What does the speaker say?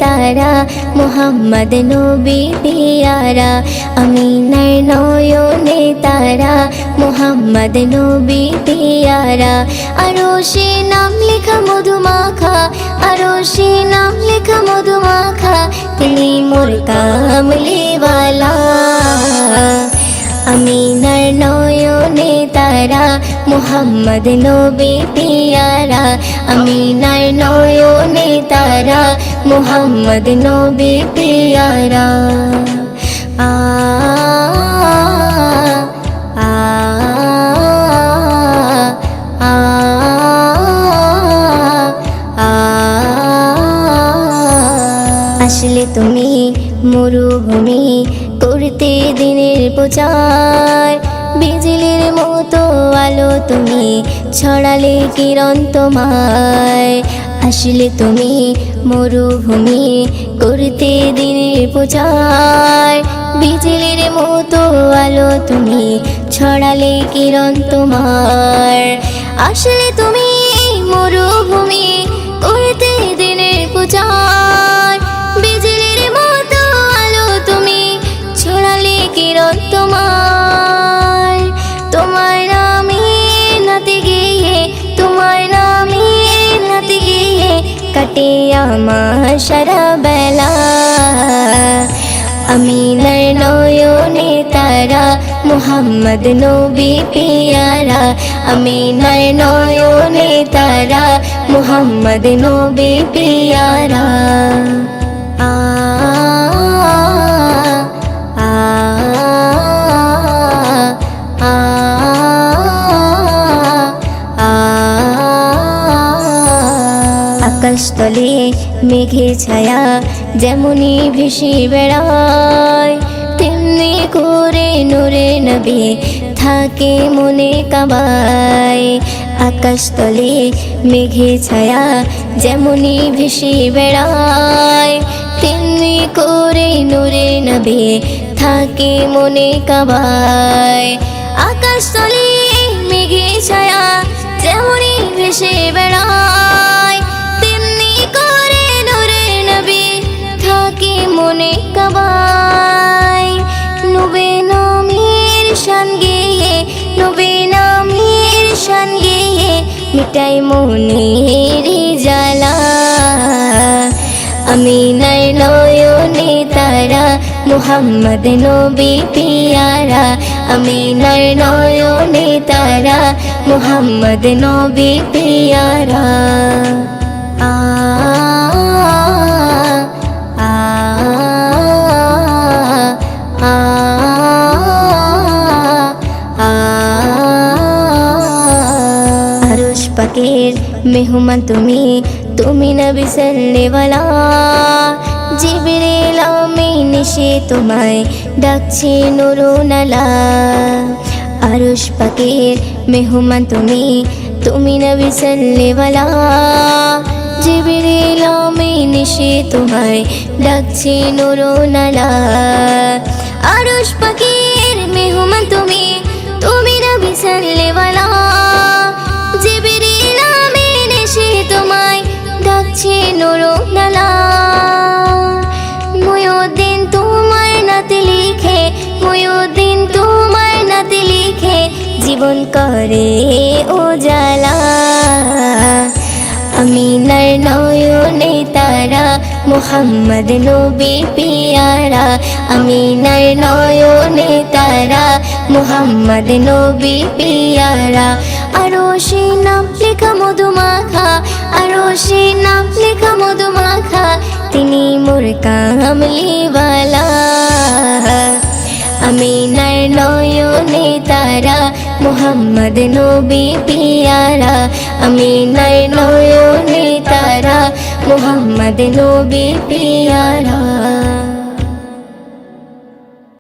তারা মুহাম্মদ নবী পিয়ারা আমিনার নয়নে তারা মুহাম্মদ নবী পিয়ারা আরশে নাম লেখা মধুমাখা আরশে নাম লেখা মধুমাখা তিনি মোর কামলিওয়ালা আমিনার নয়নে তারা মুহাম্মদ নবী পিয়ারা আমিনার নয়নে তারা মুহাম্মদ নবী পিয়ারা আ আ আ আসলে তুমি মরুভূমি করতে দিনের প্রচার বিজলির মতো আলো তুমি ছড়ালে কিরণ তোমায় আসলে তুমি মরুভূমি করতে দিনের প্রচার বিজলির মতো আলো তুমি ছড়ালে কিরণ তোমার আসলে তুমি মরুভূমি করতে দিনের প্রচার বিজলির মতো আলো তুমি ছড়ালে কিরণ তোমার তোমার নামে নাতে গিয়ে তোমার নামে নাতে গিয়ে কাটে আমার সারা বেলা আমিনার নয়নে তারা মুহাম্মদ নবী পিয়ারা আমিনার নয়নে তারা মুহাম্মদ নবী পিয়ারা আ আ আ আকাশতলে মেঘে ছায়া যেমনি ভেসে বেড়ায় তেমনি করে নূরে নবী থাকে মনে কাবায় আকাশতলে মেঘে ছায়া যেমনি ভেসে বেড়ায় তেমনি করে নূরে নবী থাকে মনে কাবায় আকাশতলে মেঘে ছায়া যেমনি ভেসে বেড়ায় তেমনি করে নূরে নবী থাকে মনে কাবায় নবী নামের শান গেয়ে নবী নামের শান গেয়ে মিটাই মনের জ্বালা আমিনার নয়নে তারা মুহাম্মদ নবী পিয়ারা আমিনার নয়নে তারা মুহাম্মদ নবী পিয়ারা আ আ আ আরশ পাকের মেহমান তুমি তুমি নবী সাল্লেওয়ালা জিবরিল আমিন এসে তোমায় ডাকছে নুরুনালা আরশ পাকের মেহমান তুমি তুমি নবী সাল্লেওয়ালা জিবরিল আমিন এসে তোমায় ডাকছে নুরুনালা আরশ পাকের মেহমান তুমি তুমি নবী সাল্লেওয়ালা জিবরিল আমিন এসে তোমায় ডাকছে নুরুনালা মুয়ুদ্দিন তোমার নাতে লিখে মুয়ুদ্দিন তোমার নাতে লিখে জীবন করে উজালা আমিনার নয়নে তারা মুহাম্মদ নবী পিয়ারা আমিনার নয়নে তারা মুহাম্মদ নবী পিয়ারা আরশে নাম লেখা মধুমাখা আরশে নাম লেখা মধুমাখা তিনি মোর কামলিওয়ালা আমিনার নয়নে তারা মুহাম্মদ নবী পিয়ারা আমিনার নয়নে তারা মুহাম্মদ নবী পিয়ারা।